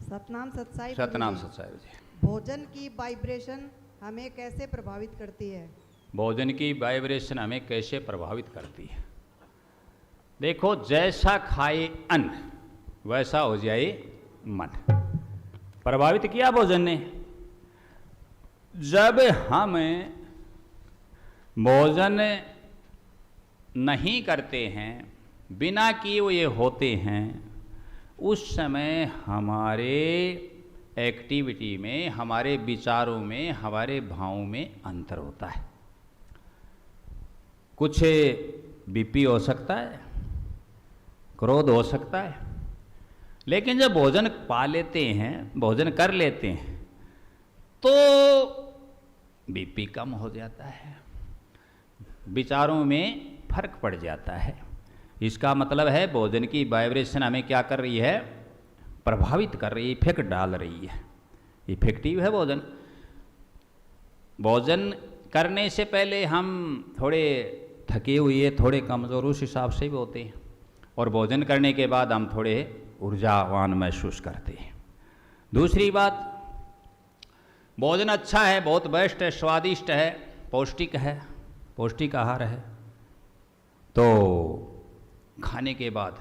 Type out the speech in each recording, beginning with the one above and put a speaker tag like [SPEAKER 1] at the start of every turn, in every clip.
[SPEAKER 1] सतनाम सत्साई
[SPEAKER 2] सतनाम सत्साई जी।
[SPEAKER 1] भोजन की वाइब्रेशन हमें कैसे प्रभावित करती है?
[SPEAKER 2] भोजन की वाइब्रेशन हमें कैसे प्रभावित करती है? देखो, जैसा खाए अन्न वैसा हो जाए मन। प्रभावित किया भोजन ने। जब हम भोजन नहीं करते हैं, बिना किए हुए होते हैं, उस समय हमारे एक्टिविटी में, हमारे विचारों में, हमारे भावों में अंतर होता है। कुछ बीपी हो सकता है, क्रोध हो सकता है, लेकिन जब भोजन पा लेते हैं, भोजन कर लेते हैं, तो बीपी कम हो जाता है, विचारों में फर्क पड़ जाता है। इसका मतलब है भोजन की वाइब्रेशन हमें क्या कर रही है? प्रभावित कर रही है, इफेक्ट डाल रही है। इफेक्टिव है भोजन। भोजन करने से पहले हम थोड़े थके हुए, थोड़े कमज़ोर उस हिसाब से भी होते हैं, और भोजन करने के बाद हम थोड़े ऊर्जावान महसूस करते हैं। दूसरी बात, भोजन अच्छा है, बहुत बेस्ट है, स्वादिष्ट है, पौष्टिक है, पौष्टिक आहार है, तो खाने के बाद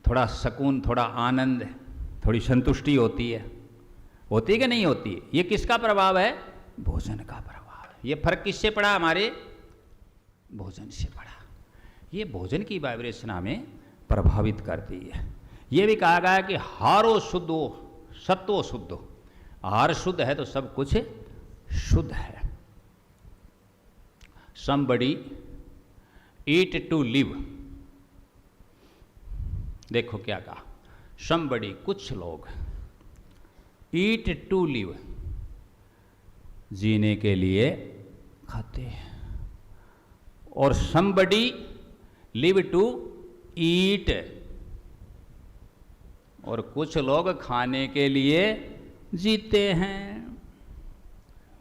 [SPEAKER 2] थोड़ा सुकून, थोड़ा आनंद, थोड़ी संतुष्टि होती है। होती है कि नहीं होती है? ये किसका प्रभाव है? भोजन का प्रभाव है। ये फर्क किससे पड़ा? हमारे भोजन से पड़ा। ये भोजन की वाइब्रेशन हमें प्रभावित करती है। ये भी कहा गया कि हारो शुद्धो सत्वो शुद्धो। आहार शुद्ध है तो सब कुछ शुद्ध है। Somebody eat to live। देखो क्या कहा, somebody, कुछ लोग, eat to live, जीने के लिए खाते हैं, और somebody live to eat, और कुछ लोग खाने के लिए जीते हैं।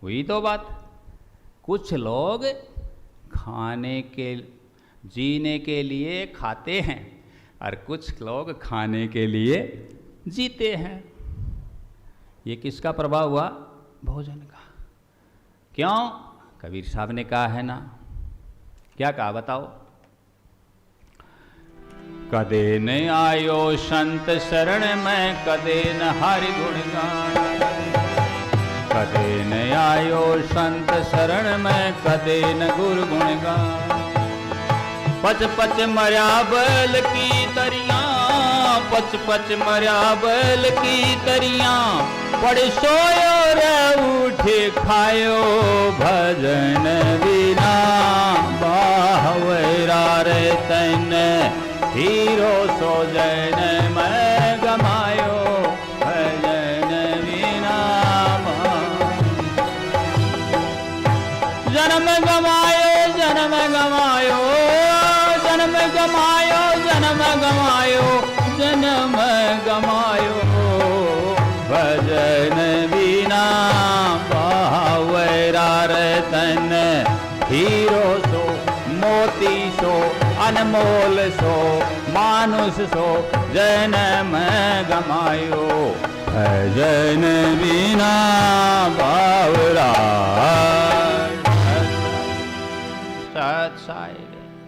[SPEAKER 2] हुई तो बात। कुछ लोग खाने के, जीने के लिए खाते हैं, और कुछ लोग खाने के लिए जीते हैं। ये किसका प्रभाव हुआ? भोजन का। क्यों? कबीर साहब ने कहा है ना, क्या कहा बताओ? कदे न आयो संत शरण में, कदे न हरि गुण गान। कदे न आयो संत शरण में, कदे न गुरु गुण गान। पच पच मर्या बैल की तरियां, पच पच मर्या बैल की तरियां, पड़ सोयो रे उठे खायो, भजन बिना बाहवेरा रे तैन, हीरो सो जैन मैं गमायो, भजन बिना जन्म गमायो, जन्म गमायो, जन्म गमायो, जन्म गमायो, जन्म गमायो, भजन बिना बावरा रतन, हीरो सो मोती सो अनमोल सो मानुष सो, जन्म गमायो, भजन बिना बावरा।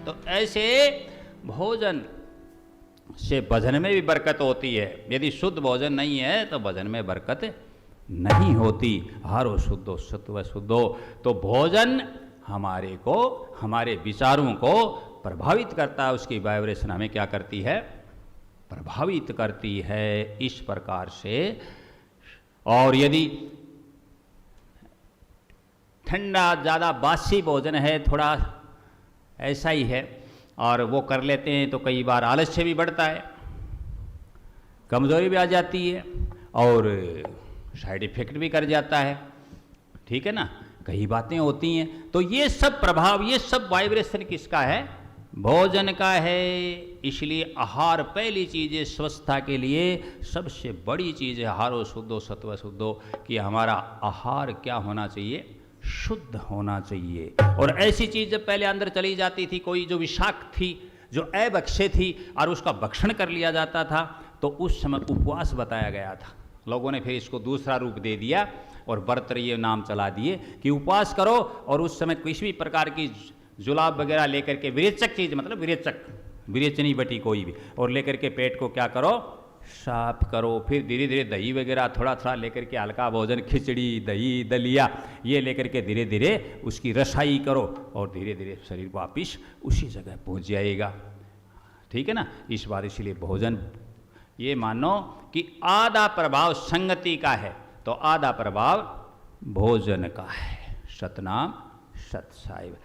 [SPEAKER 2] तो ऐसे भोजन से भजन में भी बरकत होती है। यदि शुद्ध भोजन नहीं है तो भजन में बरकत नहीं होती। हारो शुद्धो सत्व शुद्धो। तो भोजन हमारे को, हमारे विचारों को प्रभावित करता है। उसकी वाइब्रेशन हमें क्या करती है? प्रभावित करती है इस प्रकार से। और यदि ठंडा ज़्यादा बासी भोजन है, थोड़ा ऐसा ही है, और वो कर लेते हैं तो कई बार आलस्य भी बढ़ता है, कमज़ोरी भी आ जाती है, और साइड इफ़ेक्ट भी कर जाता है। ठीक है ना, कई बातें होती हैं। तो ये सब प्रभाव, ये सब वाइब्रेशन किसका है? भोजन का है। इसलिए आहार पहली चीज़ है स्वस्थता के लिए, सबसे बड़ी चीज़ है आहारो शुद्धो सत्व शुद्धो, कि हमारा आहार क्या होना चाहिए? शुद्ध होना चाहिए। और ऐसी चीज़ जब पहले अंदर चली जाती थी, कोई जो विषाक्त थी, जो अभक्ष्य थी, और उसका भक्षण कर लिया जाता था, तो उस समय उपवास बताया गया था। लोगों ने फिर इसको दूसरा रूप दे दिया और व्रत ये नाम चला दिए कि उपवास करो और उस समय किसी भी प्रकार की जुलाब वगैरह लेकर के विरेचक चीज़, मतलब विरेचनी बटी कोई भी, और लेकर के पेट को क्या करो, साफ करो। फिर धीरे धीरे दही वगैरह थोड़ा थोड़ा लेकर के हल्का भोजन, खिचड़ी, दही, दलिया ये लेकर के धीरे धीरे उसकी रसाई करो और धीरे धीरे शरीर वापिस उसी जगह पहुंच जाएगा। ठीक है ना। इस बार इसलिए भोजन ये मानो कि आधा प्रभाव संगति का है तो आधा प्रभाव भोजन का है। सतनाम सत साहिब।